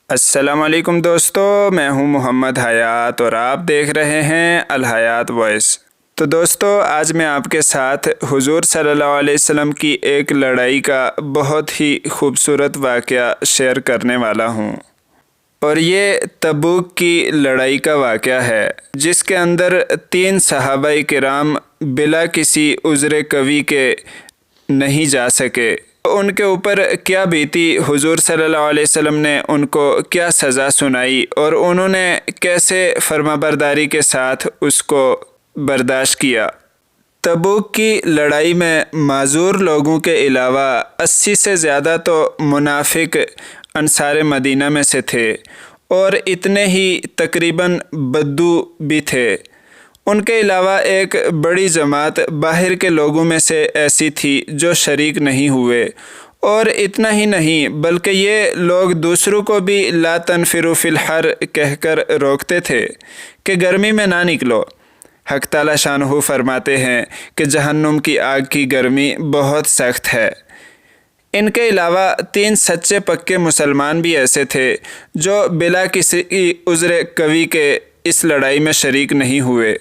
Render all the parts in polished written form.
السلام علیکم دوستو، میں ہوں محمد حیات اور آپ دیکھ رہے ہیں الحیات وائس۔ تو دوستو، آج میں آپ کے ساتھ حضور صلی اللہ علیہ وسلم کی ایک لڑائی کا بہت ہی خوبصورت واقعہ شیئر کرنے والا ہوں، اور یہ تبوک کی لڑائی کا واقعہ ہے جس کے اندر 3 صحابہ کرام بلا کسی عذر قوی کے نہیں جا سکے۔ ان کے اوپر کیا بیتی، حضور صلی اللہ علیہ وسلم نے ان کو کیا سزا سنائی اور انہوں نے کیسے فرمانبرداری کے ساتھ اس کو برداشت کیا۔ تبوک کی لڑائی میں معذور لوگوں کے علاوہ 80 سے زیادہ تو منافق انصار مدینہ میں سے تھے، اور اتنے ہی تقریباً بدو بھی تھے۔ ان کے علاوہ ایک بڑی جماعت باہر کے لوگوں میں سے ایسی تھی جو شریک نہیں ہوئے، اور اتنا ہی نہیں بلکہ یہ لوگ دوسروں کو بھی لا تنفروا فی الحر کہہ کر روکتے تھے کہ گرمی میں نہ نکلو۔ حق تعالی شانہ فرماتے ہیں کہ جہنم کی آگ کی گرمی بہت سخت ہے۔ ان کے علاوہ 3 سچے پکے مسلمان بھی ایسے تھے جو بلا کسی عذر قوی کے اس لڑائی میں شریک نہیں ہوئے۔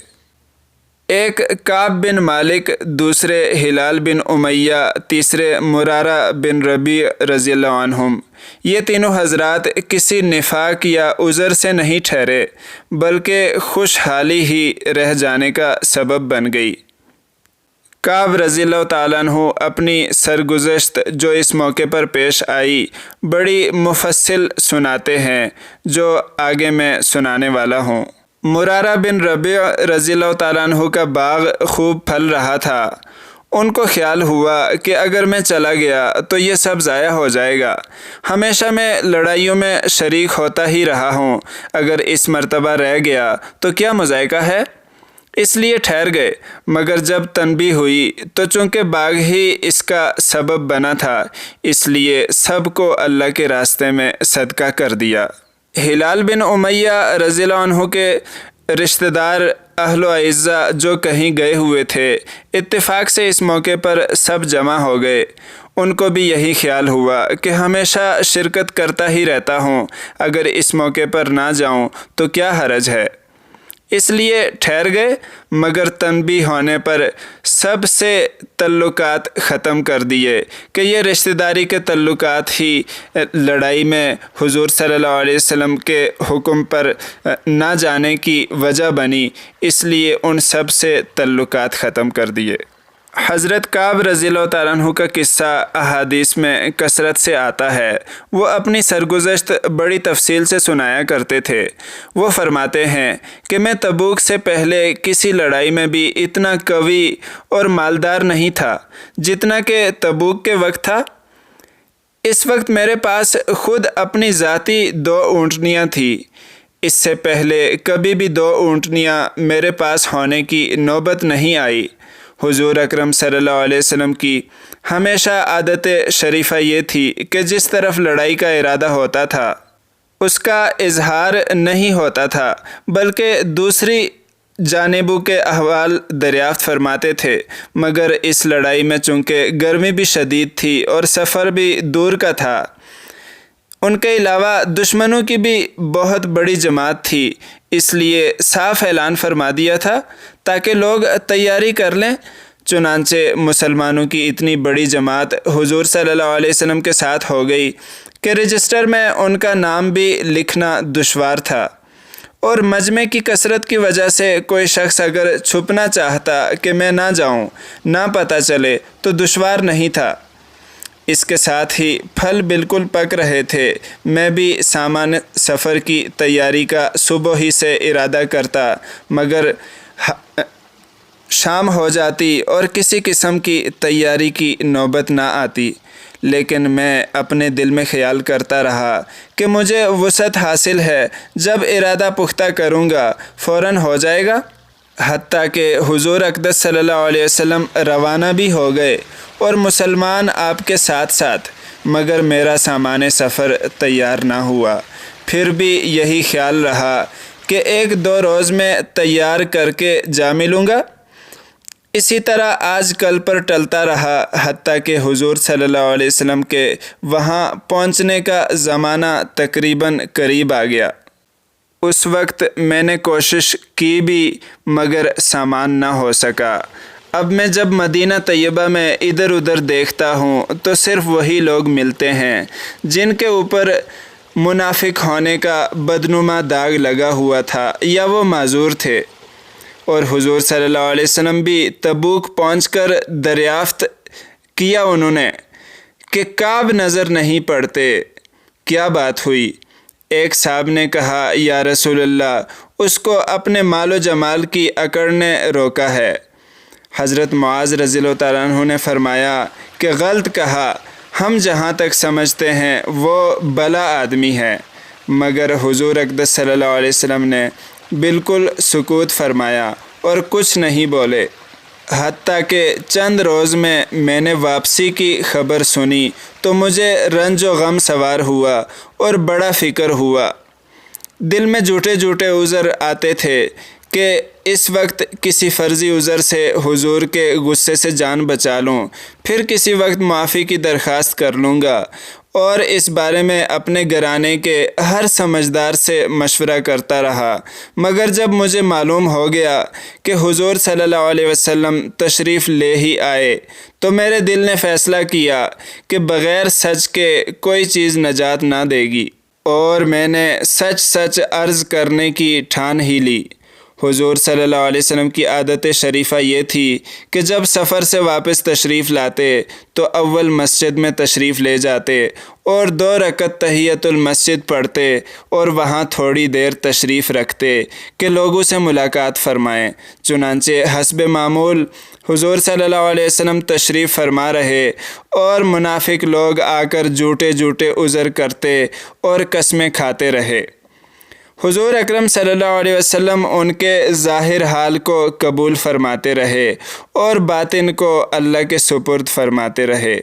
ایک کعب بن مالک، دوسرے ہلال بن امیہ، تیسرے مرارہ بن ربیع رضی اللہ عنہم۔ یہ تینوں حضرات کسی نفاق یا عذر سے نہیں ٹھہرے بلکہ خوشحالی ہی رہ جانے کا سبب بن گئی۔ کعب رضی اللہ تعالیٰ عنہ اپنی سرگزشت جو اس موقع پر پیش آئی بڑی مفصل سناتے ہیں، جو آگے میں سنانے والا ہوں۔ مرارہ بن ربیع رضی اللہ تعالیٰ عنہ کا باغ خوب پھل رہا تھا۔ ان کو خیال ہوا کہ اگر میں چلا گیا تو یہ سب ضائع ہو جائے گا۔ ہمیشہ میں لڑائیوں میں شریک ہوتا ہی رہا ہوں، اگر اس مرتبہ رہ گیا تو کیا مضائقہ ہے؟ اس لیے ٹھہر گئے، مگر جب تنبیہ ہوئی تو چونکہ باغ ہی اس کا سبب بنا تھا، اس لیے سب کو اللہ کے راستے میں صدقہ کر دیا۔ ہلال بن امیہ رضی اللہ عنہ کے رشتہ دار اہل و اعزہ جو کہیں گئے ہوئے تھے، اتفاق سے اس موقع پر سب جمع ہو گئے۔ ان کو بھی یہی خیال ہوا کہ ہمیشہ شرکت کرتا ہی رہتا ہوں، اگر اس موقع پر نہ جاؤں تو کیا حرج ہے، اس لیے ٹھہر گئے، مگر تنبیہ ہونے پر سب سے تعلقات ختم کر دیے کہ یہ رشتہ داری کے تعلقات ہی لڑائی میں حضور صلی اللہ علیہ وسلم کے حکم پر نہ جانے کی وجہ بنی، اس لیے ان سب سے تعلقات ختم کر دیے۔ حضرت کعب رضی اللہ تعالیٰ عنہ کا قصہ احادیث میں کثرت سے آتا ہے۔ وہ اپنی سرگزشت بڑی تفصیل سے سنایا کرتے تھے۔ وہ فرماتے ہیں کہ میں تبوک سے پہلے کسی لڑائی میں بھی اتنا قوی اور مالدار نہیں تھا جتنا کہ تبوک کے وقت تھا۔ اس وقت میرے پاس خود اپنی ذاتی 2 اونٹنیاں تھیں۔ اس سے پہلے کبھی بھی 2 اونٹنیاں میرے پاس ہونے کی نوبت نہیں آئی۔ حضور اکرم صلی اللہ علیہ وسلم کی ہمیشہ عادت شریفہ یہ تھی کہ جس طرف لڑائی کا ارادہ ہوتا تھا اس کا اظہار نہیں ہوتا تھا، بلکہ دوسری جانبوں کے احوال دریافت فرماتے تھے۔ مگر اس لڑائی میں چونکہ گرمی بھی شدید تھی اور سفر بھی دور کا تھا، ان کے علاوہ دشمنوں کی بھی بہت بڑی جماعت تھی، اس لیے صاف اعلان فرما دیا تھا تاکہ لوگ تیاری کر لیں۔ چنانچہ مسلمانوں کی اتنی بڑی جماعت حضور صلی اللہ علیہ وسلم کے ساتھ ہو گئی کہ رجسٹر میں ان کا نام بھی لکھنا دشوار تھا، اور مجمع کی کثرت کی وجہ سے کوئی شخص اگر چھپنا چاہتا کہ میں نہ جاؤں، نہ پتہ چلے، تو دشوار نہیں تھا۔ اس کے ساتھ ہی پھل بالکل پک رہے تھے۔ میں بھی سامان سفر کی تیاری کا صبح ہی سے ارادہ کرتا، مگر شام ہو جاتی اور کسی قسم کی تیاری کی نوبت نہ آتی۔ لیکن میں اپنے دل میں خیال کرتا رہا کہ مجھے وسعت حاصل ہے، جب ارادہ پختہ کروں گا فوراً ہو جائے گا۔ حتیٰ کہ حضور اقدس صلی اللہ علیہ وسلم روانہ بھی ہو گئے اور مسلمان آپ کے ساتھ ساتھ، مگر میرا سامان سفر تیار نہ ہوا۔ پھر بھی یہی خیال رہا کہ 1-2 روز میں تیار کر کے جا ملوں گا۔ اسی طرح آج کل پر ٹلتا رہا، حتیٰ کہ حضور صلی اللہ علیہ وسلم کے وہاں پہنچنے کا زمانہ تقریباً قریب آ گیا۔ اس وقت میں نے کوشش کی بھی مگر سامان نہ ہو سکا۔ اب میں جب مدینہ طیبہ میں ادھر ادھر دیکھتا ہوں تو صرف وہی لوگ ملتے ہیں جن کے اوپر منافق ہونے کا بدنما داغ لگا ہوا تھا یا وہ معذور تھے۔ اور حضور صلی اللہ علیہ وسلم بھی تبوک پہنچ کر دریافت کیا انہوں نے کہ کعب نظر نہیں پڑتے، کیا بات ہوئی؟ ایک صاحب نے کہا، یا رسول اللہ، اس کو اپنے مال و جمال کی اکڑ نے روکا ہے۔ حضرت معاذ رضی اللہ تعالیٰ عنہ نے فرمایا کہ غلط کہا، ہم جہاں تک سمجھتے ہیں وہ بلا آدمی ہے۔ مگر حضور اقدس صلی اللہ علیہ وسلم نے بالکل سکوت فرمایا اور کچھ نہیں بولے، حتیٰ کہ چند روز میں نے واپسی کی خبر سنی تو مجھے رنج و غم سوار ہوا اور بڑا فکر ہوا۔ دل میں جھوٹے جھوٹے عذر آتے تھے کہ اس وقت کسی فرضی عذر سے حضور کے غصے سے جان بچا لوں، پھر کسی وقت معافی کی درخواست کر لوں گا، اور اس بارے میں اپنے گھرانے کے ہر سمجھدار سے مشورہ کرتا رہا۔ مگر جب مجھے معلوم ہو گیا کہ حضور صلی اللہ علیہ وسلم تشریف لے ہی آئے تو میرے دل نے فیصلہ کیا کہ بغیر سچ کے کوئی چیز نجات نہ دے گی، اور میں نے سچ سچ عرض کرنے کی ٹھان ہی لی۔ حضور صلی اللہ علیہ وسلم کی عادت شریفہ یہ تھی کہ جب سفر سے واپس تشریف لاتے تو اول مسجد میں تشریف لے جاتے اور 2 رکعت تحیۃ المسجد پڑھتے اور وہاں تھوڑی دیر تشریف رکھتے کہ لوگوں سے ملاقات فرمائیں۔ چنانچہ حسب معمول حضور صلی اللہ علیہ وسلم تشریف فرما رہے اور منافق لوگ آ کر جھوٹے جھوٹے عذر کرتے اور قسمیں کھاتے رہے۔ حضور اکرم صلی اللہ علیہ وسلم ان کے ظاہر حال کو قبول فرماتے رہے اور باطن کو اللہ کے سپرد فرماتے رہے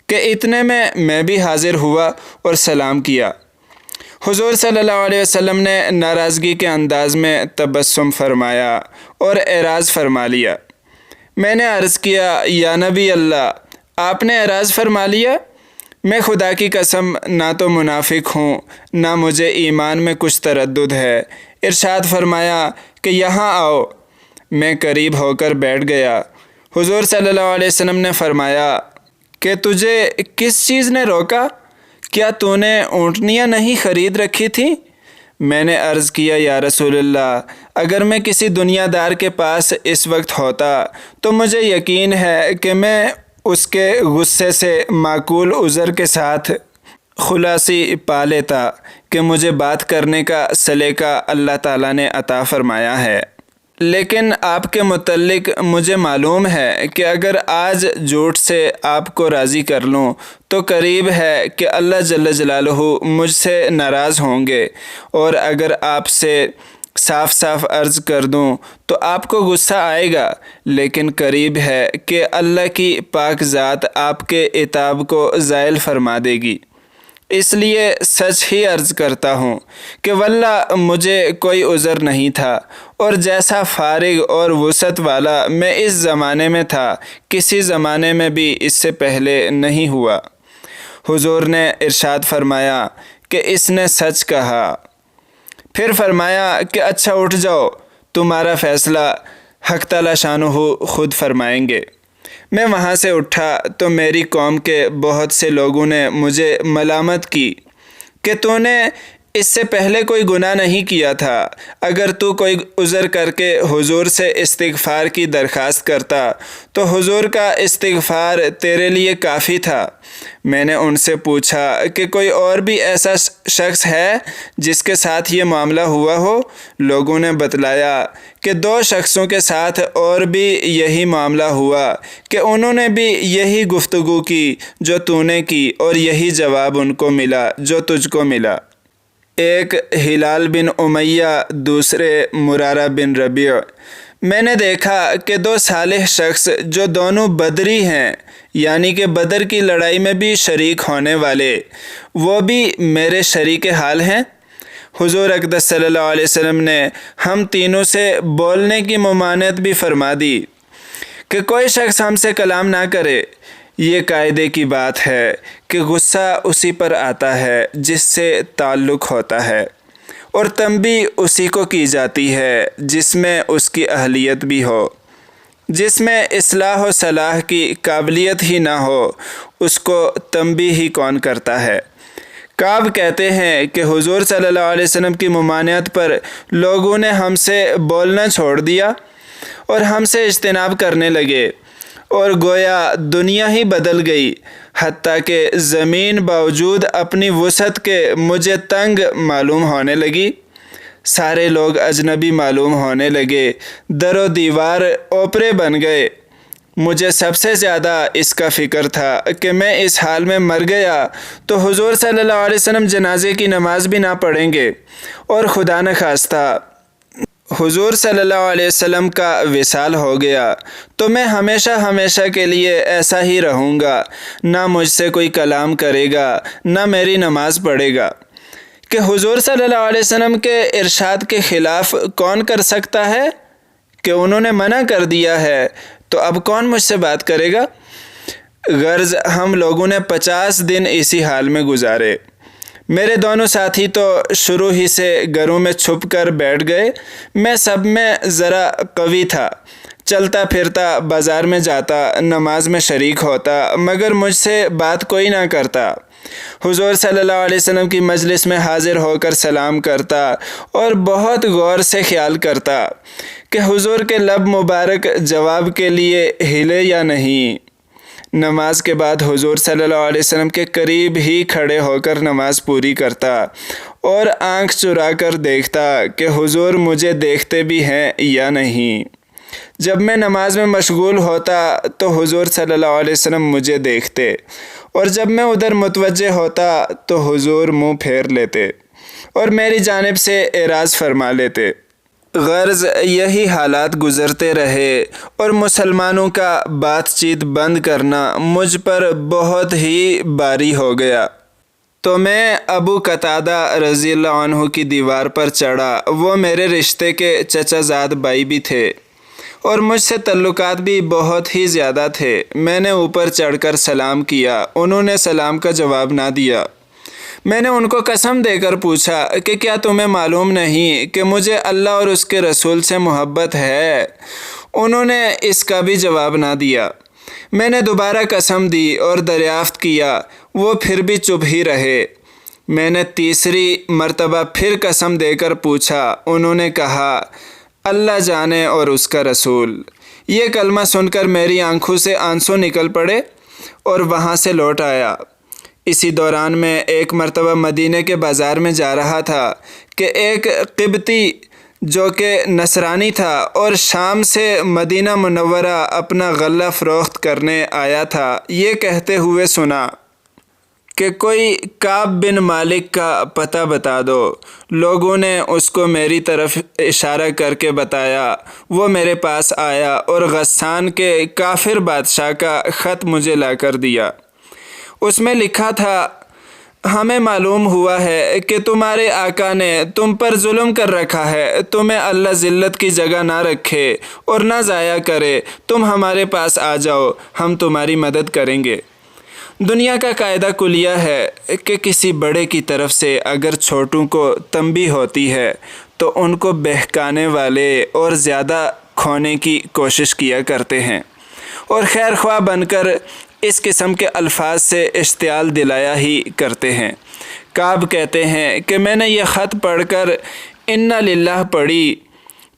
کہ اتنے میں بھی حاضر ہوا اور سلام کیا۔ حضور صلی اللہ علیہ وسلم نے ناراضگی کے انداز میں تبسم فرمایا اور اعراض فرما لیا۔ میں نے عرض کیا، یا نبی اللہ، آپ نے اعراض فرما لیا؟ میں خدا کی قسم نہ تو منافق ہوں نہ مجھے ایمان میں کچھ تردد ہے۔ ارشاد فرمایا کہ یہاں آؤ۔ میں قریب ہو کر بیٹھ گیا۔ حضور صلی اللہ علیہ وسلم نے فرمایا کہ تجھے کس چیز نے روکا؟ کیا تو نے اونٹنیاں نہیں خرید رکھی تھیں؟ میں نے عرض کیا، یا رسول اللہ، اگر میں کسی دنیا دار کے پاس اس وقت ہوتا تو مجھے یقین ہے کہ میں اس کے غصے سے معقول عذر کے ساتھ خلاصی پا لیتا کہ مجھے بات کرنے کا سلیقہ اللہ تعالیٰ نے عطا فرمایا ہے۔ لیکن آپ کے متعلق مجھے معلوم ہے کہ اگر آج جھوٹ سے آپ کو راضی کر لوں تو قریب ہے کہ اللہ جل جلالہ مجھ سے ناراض ہوں گے، اور اگر آپ سے صاف صاف عرض کر دوں تو آپ کو غصہ آئے گا، لیکن قریب ہے کہ اللہ کی پاک ذات آپ کے عتاب کو زائل فرما دے گی۔ اس لیے سچ ہی عرض کرتا ہوں کہ واللہ مجھے کوئی عذر نہیں تھا، اور جیسا فارغ اور وسعت والا میں اس زمانے میں تھا کسی زمانے میں بھی اس سے پہلے نہیں ہوا۔ حضور نے ارشاد فرمایا کہ اس نے سچ کہا۔ پھر فرمایا کہ اچھا اٹھ جاؤ، تمہارا فیصلہ حق تعالیٰ شانہ خود فرمائیں گے۔ میں وہاں سے اٹھا تو میری قوم کے بہت سے لوگوں نے مجھے ملامت کی کہ تو نے اس سے پہلے کوئی گناہ نہیں کیا تھا، اگر تو کوئی عذر کر کے حضور سے استغفار کی درخواست کرتا تو حضور کا استغفار تیرے لیے کافی تھا۔ میں نے ان سے پوچھا کہ کوئی اور بھی ایسا شخص ہے جس کے ساتھ یہ معاملہ ہوا ہو؟ لوگوں نے بتلایا کہ 2 شخصوں کے ساتھ اور بھی یہی معاملہ ہوا کہ انہوں نے بھی یہی گفتگو کی جو تو نے کی، اور یہی جواب ان کو ملا جو تجھ کو ملا۔ ایک ہلال بن امیہ، دوسرے مرارہ بن ربیع۔ میں نے دیکھا کہ 2 صالح شخص جو دونوں بدری ہیں، یعنی کہ بدر کی لڑائی میں بھی شریک ہونے والے، وہ بھی میرے شریک حال ہیں۔ حضور اقدس صلی اللہ علیہ وسلم نے ہم تینوں سے بولنے کی ممانعت بھی فرما دی کہ کوئی شخص ہم سے کلام نہ کرے۔ یہ قاعدے کی بات ہے کہ غصہ اسی پر آتا ہے جس سے تعلق ہوتا ہے، اور تنبیہ اسی کو کی جاتی ہے جس میں اس کی اہلیت بھی ہو۔ جس میں اصلاح و صلاح کی قابلیت ہی نہ ہو اس کو تنبیہ ہی کون کرتا ہے۔ کعب کہتے ہیں کہ حضور صلی اللہ علیہ وسلم کی ممانعت پر لوگوں نے ہم سے بولنا چھوڑ دیا اور ہم سے اجتناب کرنے لگے، اور گویا دنیا ہی بدل گئی، حتیٰ کہ زمین باوجود اپنی وسعت کے مجھے تنگ معلوم ہونے لگی۔ سارے لوگ اجنبی معلوم ہونے لگے، در و دیوار اوپرے بن گئے۔ مجھے سب سے زیادہ اس کا فکر تھا کہ میں اس حال میں مر گیا تو حضور صلی اللہ علیہ وسلم جنازے کی نماز بھی نہ پڑھیں گے، اور خدا نخواستہ حضور صلی اللہ علیہ وسلم کا وصال ہو گیا تو میں ہمیشہ ہمیشہ کے لیے ایسا ہی رہوں گا، نہ مجھ سے کوئی کلام کرے گا نہ میری نماز پڑھے گا۔ کہ حضور صلی اللہ علیہ وسلم کے ارشاد کے خلاف کون کر سکتا ہے؟ کہ انہوں نے منع کر دیا ہے تو اب کون مجھ سے بات کرے گا؟ غرض ہم لوگوں نے 50 دن اسی حال میں گزارے۔ میرے دونوں ساتھی تو شروع ہی سے گھروں میں چھپ کر بیٹھ گئے۔ میں سب میں ذرا قوی تھا، چلتا پھرتا، بازار میں جاتا، نماز میں شریک ہوتا، مگر مجھ سے بات کوئی نہ کرتا۔ حضور صلی اللہ علیہ وسلم کی مجلس میں حاضر ہو کر سلام کرتا اور بہت غور سے خیال کرتا کہ حضور کے لب مبارک جواب کے لیے ہلے یا نہیں۔ نماز کے بعد حضور صلی اللہ علیہ وسلم کے قریب ہی کھڑے ہو کر نماز پوری کرتا اور آنکھ چرا کر دیکھتا کہ حضور مجھے دیکھتے بھی ہیں یا نہیں۔ جب میں نماز میں مشغول ہوتا تو حضور صلی اللہ علیہ وسلم مجھے دیکھتے، اور جب میں ادھر متوجہ ہوتا تو حضور منہ پھیر لیتے اور میری جانب سے اعراض فرما لیتے۔ غرض یہی حالات گزرتے رہے اور مسلمانوں کا بات چیت بند کرنا مجھ پر بہت ہی باری ہو گیا۔ تو میں ابو قتادہ رضی اللہ عنہ کی دیوار پر چڑھا۔ وہ میرے رشتے کے چچا زاد بھائی بھی تھے اور مجھ سے تعلقات بھی بہت ہی زیادہ تھے۔ میں نے اوپر چڑھ کر سلام کیا، انہوں نے سلام کا جواب نہ دیا۔ میں نے ان کو قسم دے کر پوچھا کہ کیا تمہیں معلوم نہیں کہ مجھے اللہ اور اس کے رسول سے محبت ہے؟ انہوں نے اس کا بھی جواب نہ دیا۔ میں نے دوبارہ قسم دی اور دریافت کیا، وہ پھر بھی چپ ہی رہے۔ میں نے تیسری مرتبہ پھر قسم دے کر پوچھا، انہوں نے کہا اللہ جانے اور اس کا رسول۔ یہ کلمہ سن کر میری آنکھوں سے آنسو نکل پڑے اور وہاں سے لوٹ آیا۔ اسی دوران میں ایک مرتبہ مدینہ کے بازار میں جا رہا تھا کہ ایک قبطی جو کہ نصرانی تھا اور شام سے مدینہ منورہ اپنا غلہ فروخت کرنے آیا تھا، یہ کہتے ہوئے سنا کہ کوئی کعب بن مالک کا پتہ بتا دو۔ لوگوں نے اس کو میری طرف اشارہ کر کے بتایا۔ وہ میرے پاس آیا اور غسان کے کافر بادشاہ کا خط مجھے لا کر دیا۔ اس میں لکھا تھا، ہمیں معلوم ہوا ہے کہ تمہارے آقا نے تم پر ظلم کر رکھا ہے، تمہیں اللہ ذلت کی جگہ نہ رکھے اور نہ ضائع کرے، تم ہمارے پاس آ جاؤ، ہم تمہاری مدد کریں گے۔ دنیا کا قاعدہ کلیہ ہے کہ کسی بڑے کی طرف سے اگر چھوٹوں کو تنبیہ ہوتی ہے تو ان کو بہکانے والے اور زیادہ کھونے کی کوشش کیا کرتے ہیں اور خیر خواہ بن کر اس قسم کے الفاظ سے اشتعال دلایا ہی کرتے ہیں۔ کعب کہتے ہیں کہ میں نے یہ خط پڑھ کر انا للہ پڑھی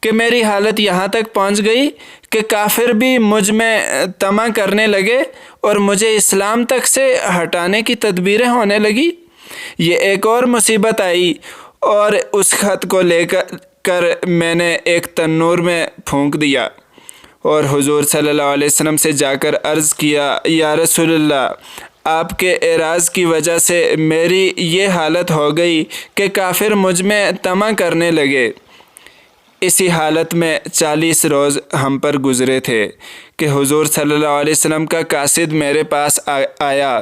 کہ میری حالت یہاں تک پہنچ گئی کہ کافر بھی مجھ میں طمع کرنے لگے اور مجھے اسلام تک سے ہٹانے کی تدبیریں ہونے لگی۔ یہ ایک اور مصیبت آئی اور اس خط کو لے کر میں نے ایک تنور میں پھونک دیا اور حضور صلی اللہ علیہ وسلم سے جا کر عرض کیا، یا رسول اللہ، آپ کے اعراض کی وجہ سے میری یہ حالت ہو گئی کہ کافر مجھ میں طمع کرنے لگے۔ اسی حالت میں 40 روز ہم پر گزرے تھے کہ حضور صلی اللہ علیہ وسلم کا قاصد میرے پاس آیا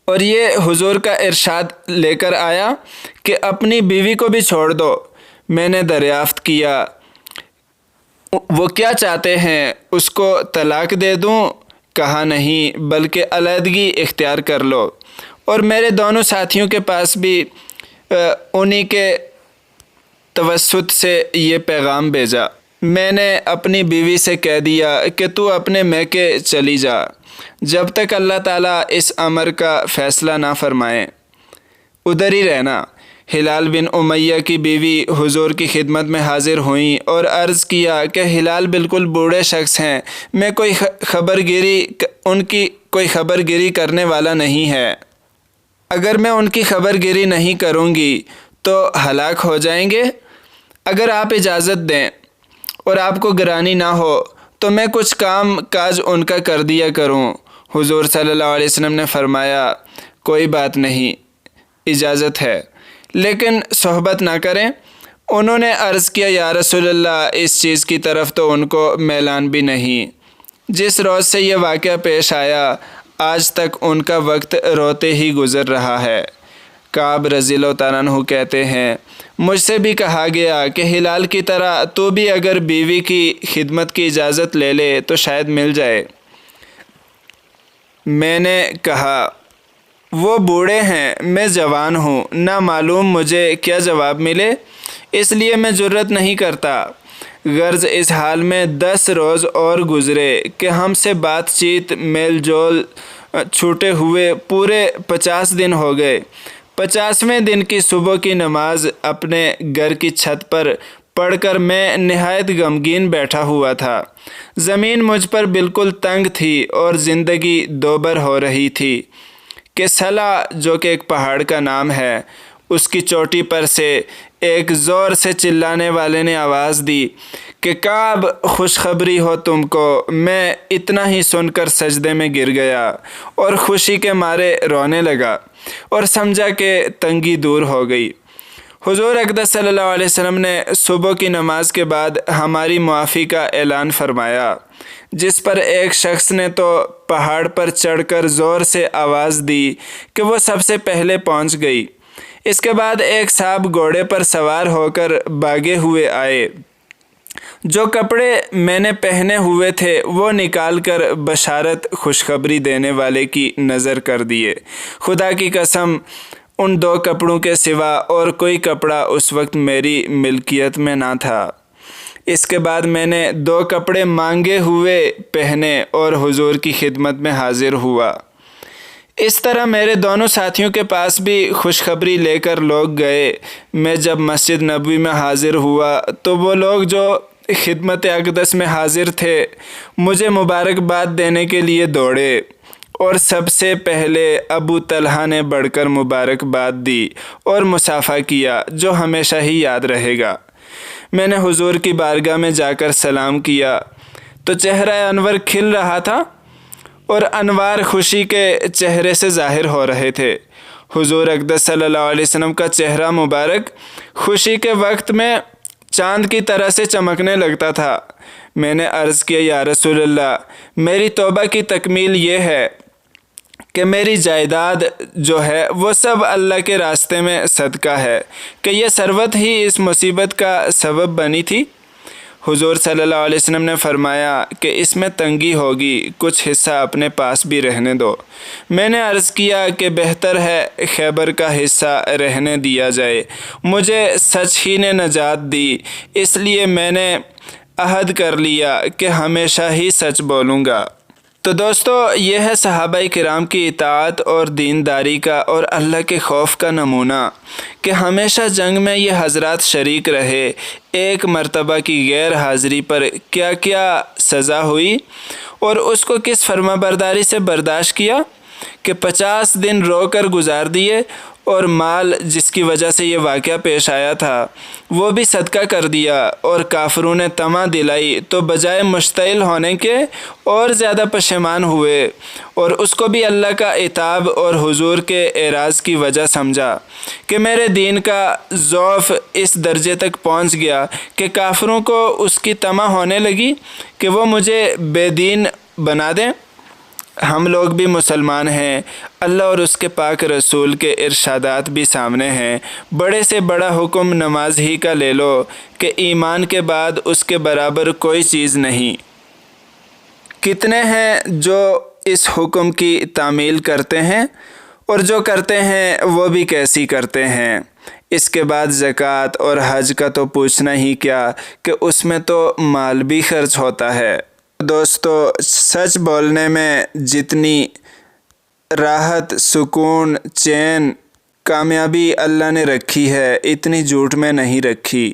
اور یہ حضور کا ارشاد لے کر آیا کہ اپنی بیوی کو بھی چھوڑ دو۔ میں نے دریافت کیا وہ کیا چاہتے ہیں، اس کو طلاق دے دوں؟ کہا نہیں، بلکہ علیحدگی اختیار کر لو۔ اور میرے دونوں ساتھیوں کے پاس بھی انہی کے توسط سے یہ پیغام بھیجا۔ میں نے اپنی بیوی سے کہہ دیا کہ تو اپنے میکے چلی جا جب تک اللہ تعالیٰ اس امر کا فیصلہ نہ فرمائے، ادھر ہی رہنا۔ ہلال بن امیہ کی بیوی حضور کی خدمت میں حاضر ہوئیں اور عرض کیا کہ ہلال بالکل بوڑھے شخص ہیں، میں ان کی کوئی خبر گیری کرنے والا نہیں ہے۔ اگر میں ان کی خبر گیری نہیں کروں گی تو ہلاک ہو جائیں گے۔ اگر آپ اجازت دیں اور آپ کو گرانی نہ ہو تو میں کچھ کام کاج ان کا کر دیا کروں۔ حضور صلی اللہ علیہ وسلم نے فرمایا، کوئی بات نہیں، اجازت ہے، لیکن صحبت نہ کریں۔ انہوں نے عرض کیا، یا رسول اللہ، اس چیز کی طرف تو ان کو میلان بھی نہیں۔ جس روز سے یہ واقعہ پیش آیا آج تک ان کا وقت روتے ہی گزر رہا ہے۔ کعب رضی اللہ تعالیٰ عنہ کہتے ہیں، مجھ سے بھی کہا گیا کہ ہلال کی طرح تو بھی اگر بیوی کی خدمت کی اجازت لے لے تو شاید مل جائے۔ میں نے کہا، وہ بوڑھے ہیں، میں جوان ہوں، نہ معلوم مجھے کیا جواب ملے، اس لیے میں جرأت نہیں کرتا۔ غرض اس حال میں 10 روز اور گزرے کہ ہم سے بات چیت میل جول چھوٹے ہوئے پورے 50 دن ہو گئے۔ 50ویں دن کی صبح کی نماز اپنے گھر کی چھت پر پڑھ کر میں نہایت غمگین بیٹھا ہوا تھا۔ زمین مجھ پر بالکل تنگ تھی اور زندگی دوبر ہو رہی تھی کہ صلا، جو کہ ایک پہاڑ کا نام ہے، اس کی چوٹی پر سے ایک زور سے چلانے والے نے آواز دی کہ کعب، خوشخبری ہو تم کو۔ میں اتنا ہی سن کر سجدے میں گر گیا اور خوشی کے مارے رونے لگا اور سمجھا کہ تنگی دور ہو گئی۔ حضور اقدس صلی اللہ علیہ وسلم نے صبح کی نماز کے بعد ہماری معافی کا اعلان فرمایا، جس پر ایک شخص نے تو پہاڑ پر چڑھ کر زور سے آواز دی کہ وہ سب سے پہلے پہنچ گئی۔ اس کے بعد ایک صاحب گھوڑے پر سوار ہو کر بھاگے ہوئے آئے۔ جو کپڑے میں نے پہنے ہوئے تھے وہ نکال کر بشارت خوشخبری دینے والے کی نظر کر دیے۔ خدا کی قسم، ان 2 کپڑوں کے سوا اور کوئی کپڑا اس وقت میری ملکیت میں نہ تھا۔ اس کے بعد میں نے 2 کپڑے مانگے ہوئے پہنے اور حضور کی خدمت میں حاضر ہوا۔ اس طرح میرے دونوں ساتھیوں کے پاس بھی خوشخبری لے کر لوگ گئے۔ میں جب مسجد نبوی میں حاضر ہوا تو وہ لوگ جو خدمت اقدس میں حاضر تھے مجھے مبارکباد دینے کے لیے دوڑے، اور سب سے پہلے ابو طلحہ نے بڑھ کر مبارکباد دی اور مصافحہ کیا، جو ہمیشہ ہی یاد رہے گا۔ میں نے حضور کی بارگاہ میں جا کر سلام کیا تو چہرہ انور کھل رہا تھا اور انوار خوشی کے چہرے سے ظاہر ہو رہے تھے۔ حضور اقدس صلی اللہ علیہ وسلم کا چہرہ مبارک خوشی کے وقت میں چاند کی طرح سے چمکنے لگتا تھا۔ میں نے عرض کیا، یا رسول اللہ، میری توبہ کی تکمیل یہ ہے کہ میری جائیداد جو ہے وہ سب اللہ کے راستے میں صدقہ ہے، کہ یہ ثروت ہی اس مصیبت کا سبب بنی تھی۔ حضور صلی اللہ علیہ وسلم نے فرمایا کہ اس میں تنگی ہوگی، کچھ حصہ اپنے پاس بھی رہنے دو۔ میں نے عرض کیا کہ بہتر ہے خیبر کا حصہ رہنے دیا جائے، مجھے سچ ہی نے نجات دی، اس لیے میں نے عہد کر لیا کہ ہمیشہ ہی سچ بولوں گا۔ تو دوستو، یہ ہے صحابہ کرام کی اطاعت اور دینداری کا اور اللہ کے خوف کا نمونہ کہ ہمیشہ جنگ میں یہ حضرات شریک رہے۔ ایک مرتبہ کی غیر حاضری پر کیا کیا سزا ہوئی اور اس کو کس فرما برداری سے برداشت کیا کہ 50 دن رو کر گزار دیے، اور مال جس کی وجہ سے یہ واقعہ پیش آیا تھا وہ بھی صدقہ کر دیا، اور کافروں نے طمع دلائی تو بجائے مشتعل ہونے کے اور زیادہ پشیمان ہوئے، اور اس کو بھی اللہ کا عتاب اور حضور کے اعراض کی وجہ سمجھا کہ میرے دین کا ضعف اس درجے تک پہنچ گیا کہ کافروں کو اس کی طمع ہونے لگی کہ وہ مجھے بے دین بنا دیں۔ ہم لوگ بھی مسلمان ہیں، اللہ اور اس کے پاک رسول کے ارشادات بھی سامنے ہیں۔ بڑے سے بڑا حکم نماز ہی کا لے لو کہ ایمان کے بعد اس کے برابر کوئی چیز نہیں۔ کتنے ہیں جو اس حکم کی تعمیل کرتے ہیں، اور جو کرتے ہیں وہ بھی کیسی کرتے ہیں۔ اس کے بعد زکوٰۃ اور حج کا تو پوچھنا ہی کیا کہ اس میں تو مال بھی خرچ ہوتا ہے۔ دوستو، سچ بولنے میں جتنی راحت، سکون، چین، کامیابی اللہ نے رکھی ہے، اتنی جھوٹ میں نہیں رکھی۔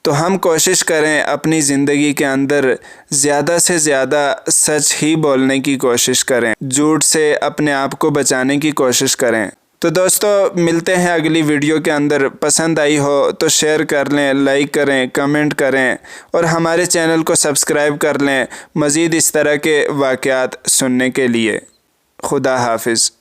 تو ہم کوشش کریں اپنی زندگی کے اندر زیادہ سے زیادہ سچ ہی بولنے کی کوشش کریں، جھوٹ سے اپنے آپ کو بچانے کی کوشش کریں۔ تو دوستو، ملتے ہیں اگلی ویڈیو کے اندر۔ پسند آئی ہو تو شیئر کر لیں، لائک کریں، کمنٹ کریں اور ہمارے چینل کو سبسکرائب کر لیں مزید اس طرح کے واقعات سننے کے لیے۔ خدا حافظ۔